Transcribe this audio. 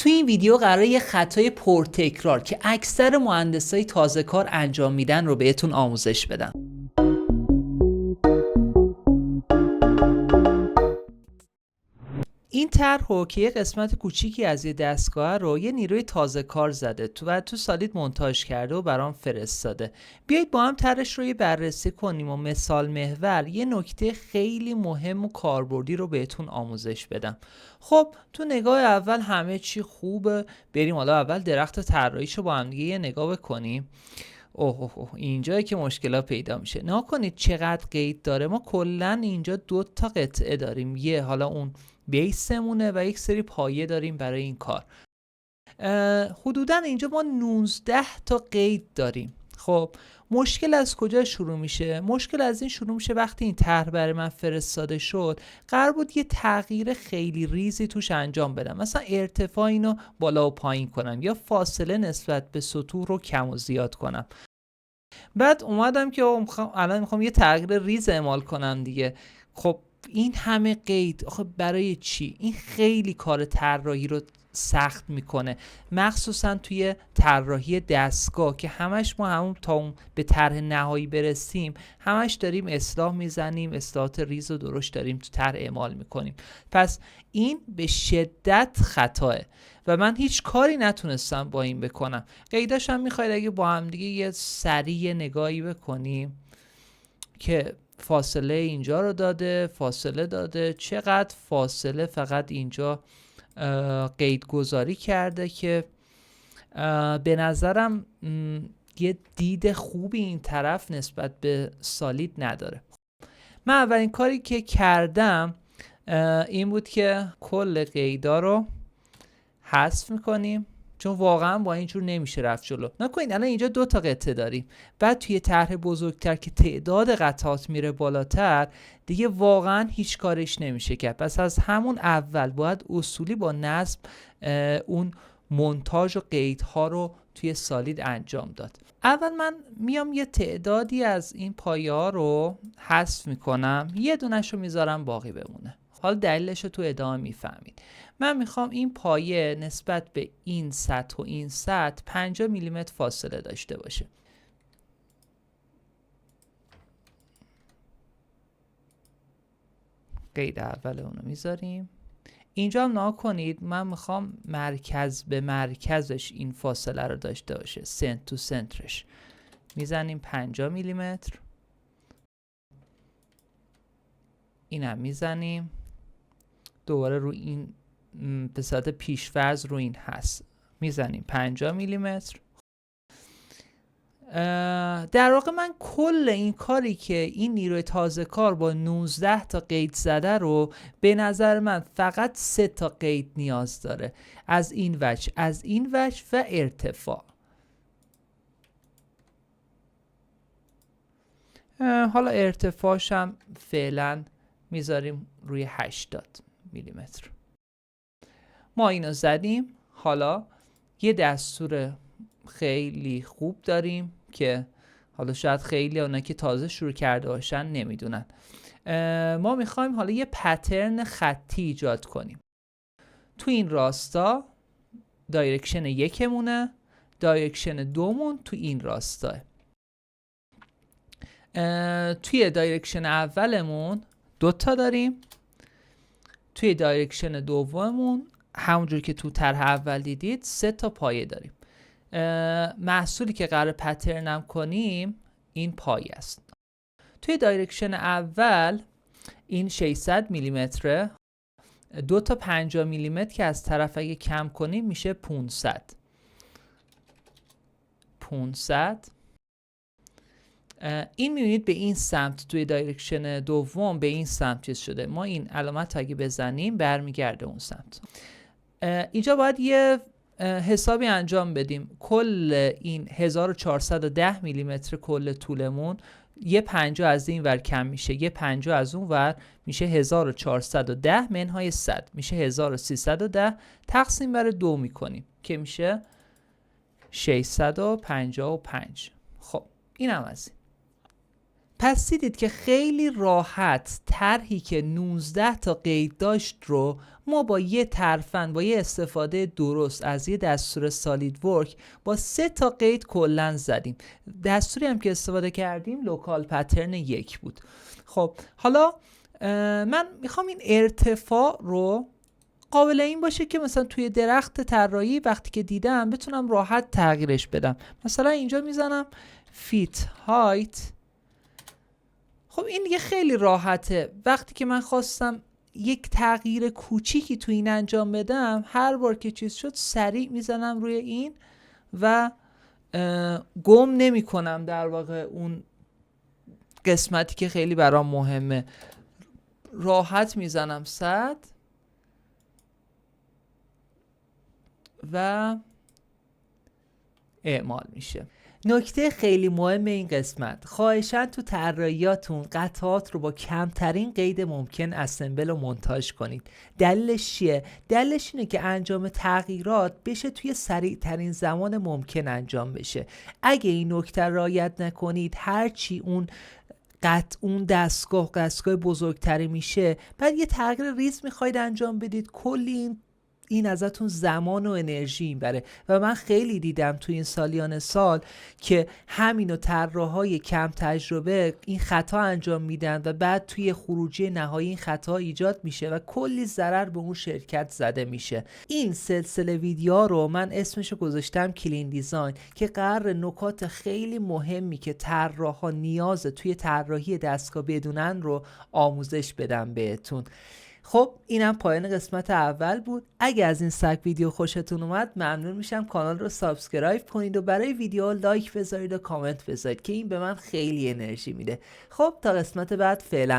تو این ویدیو قراره یه خطای پرتکرار که اکثر مهندسای تازه کار انجام میدن رو بهتون آموزش بدم. این طرحو که یه قسمت کوچیکی از یه دستگاه رو یه نیروی تازه کار زده و تو سالید مونتاژ کرده و برام فرستاده. بیایید با هم طرحش رو یه بررسی کنیم و مثال محور یه نکته خیلی مهم و کاربردی رو بهتون آموزش بدم. خب تو نگاه اول همه چی خوبه. بریم حالا اول درخت طراحیشو با هم دیگه یه نگاه بکنیم. اوه اینجایی که مشکلات پیدا میشه. نگاه کنید چقدر قید داره. ما کلا اینجا 2 تا قطعه داریم. یه حالا اون بیسمونه و یک سری پایه داریم برای این کار. حدودا اینجا ما 19 تا قید داریم. خب مشکل از کجا شروع میشه؟ مشکل از این شروع میشه وقتی این طرح برای من فرستاده شد قرار بود یه تغییر خیلی ریزی توش انجام بدم. مثلا ارتفاع اینو بالا و پایین کنم یا فاصله نسبت به سطوح رو کم و زیاد کنم. بعد اومدم که الان میخوام یه تغییر ریز اعمال کنم دیگه. خب این همه قید آخه برای چی؟ این خیلی کار طراحی رو سخت میکنه، مخصوصا توی طراحی دستگاه که همش ما همون تا اون به طرح نهایی برسیم همش داریم اصلاح میزنیم، اصلاحات ریز و درشت داریم تو طرح اعمال میکنیم. پس این به شدت خطاه و من هیچ کاری نتونستم با این بکنم. قیداش هم میخواید اگه با هم دیگه یه سریع نگاهی بکنیم که فاصله اینجا رو داده، فاصله داده، چقدر فاصله فقط اینجا قید گذاری کرده که به نظرم یه دید خوبی این طرف نسبت به سالید نداره. من اولین کاری که کردم این بود که کل قیدا رو حذف میکنیم چون واقعا با اینجور نمیشه رفت جلو. نکنید الان اینجا 2 تا قطعه داریم، بعد توی طرح بزرگتر که تعداد قطعات میره بالاتر دیگه واقعا هیچ کارش نمیشه کرد. پس از همون اول باید اصولی با نصب اون مونتاژ و قیدها رو توی سالید انجام داد. اول من میام یه تعدادی از این پایه ها رو حذف میکنم، یه دونش رو میذارم باقی بمونه. حالا دلیلش رو تو ادامه میفهمید. من میخوام این پایه نسبت به این سطح و این سطح 50 میلیمتر فاصله داشته باشه. قید اول اونو میذاریم. اینجا هم نگاه کنید من میخوام مرکز به مرکزش این فاصله رو داشته باشه، سنت تو سنترش. میزنیم 50 میلیمتر. اینم میزنیم. دوباره رو این به صورت پیش‌فرض رو این هست میزنیم 50 میلیمتر. در واقع من کل این کاری که این نیروی تازه کار با 19 تا قید زده رو به نظر من فقط 3 تا قید نیاز داره، از این وجه، از این وجه و ارتفاع. حالا ارتفاعش هم فعلا میذاریم روی 80 میلیمتر. ما اینو زدیم. حالا یه دستور خیلی خوب داریم که حالا شاید خیلی اونا که تازه شروع کرده باشن نمیدونن. ما میخوایم حالا یه پترن خطی ایجاد کنیم. تو این راستا دایرکشن 1 مونه، دایرکشن 2 مون تو این راستا. توی دایرکشن اولمون 2 تا داریم، توی دایرکشن دوممون همونجور که تو طرح اول دیدید 3 تا پایه داریم. محصولی که قرار پترنم کنیم این پایه است. توی دایرکشن اول این 600 میلیمتره، 2 تا 50 میلیمتر که از طرف اگه کم کنیم میشه 500. این میبینید به این سمت توی دایرکشن دوم به این سمت چیز شده. ما این علامت اگه بزنیم برمیگرده اون سمت. اینجا باید یه حسابی انجام بدیم. کل این 1410 میلیمتر کل طولمون یه 50 از این ور کم میشه، یه 50 از اون ور میشه 1410 منهای 100 میشه 1310 تقسیم بر 2 میکنیم که میشه 655. خب این هم از این. پس دیدید که خیلی راحت طرحی که 19 تا قید داشت رو ما با یه ترفند، با یه استفاده درست از یه دستور سالید ورک با 3 تا قید کلن زدیم. دستوری هم که استفاده کردیم لوکال پترن 1 بود. خب حالا من میخوام این ارتفاع رو قابل این باشه که مثلا توی درخت طراحی وقتی که دیدم بتونم راحت تغییرش بدم. مثلا اینجا میزنم فیت هایت. خب این دیگه خیلی راحته. وقتی که من خواستم یک تغییر کوچیکی تو این انجام بدم، هر بار که چیز شد سریع میزنم روی این و گم نمی کنم در واقع اون قسمتی که خیلی برام مهمه. راحت میزنم 100 و اعمال میشه. نکته خیلی مهم این قسمت، خواهشاً تو طراحیاتون قطعات رو با کمترین قید ممکن اسمبل و مونتاژ کنید. دلیلش چیه؟ دلیلش اینه که انجام تغییرات بشه توی سریع ترین زمان ممکن انجام بشه. اگه این نکته رعایت نکنید، هرچی اون دستگاه بزرگتری میشه، بعد یه تغییر ریز میخواید انجام بدید، کلی این ازتون زمان و انرژی میبره. و من خیلی دیدم تو این سالیان سال که همینو طراحای کم تجربه این خطا انجام میدن و بعد توی خروجی نهایی این خطا ایجاد میشه و کلی ضرر به اون شرکت زده میشه. این سلسله ویدیو رو من اسمشو گذاشتم کلین دیزاین که قرار نکات خیلی مهمی که طراحا نیاز توی طراحی دستگاه بدونن رو آموزش بدم بهتون. خب اینم پایان قسمت اول بود. اگه از این سگ ویدیو خوشتون اومد ممنون میشم کانال رو سابسکرایب کنید و برای ویدیو لایک بذارید و کامنت بذارید که این به من خیلی انرژی میده. خب تا قسمت بعد، فعلا.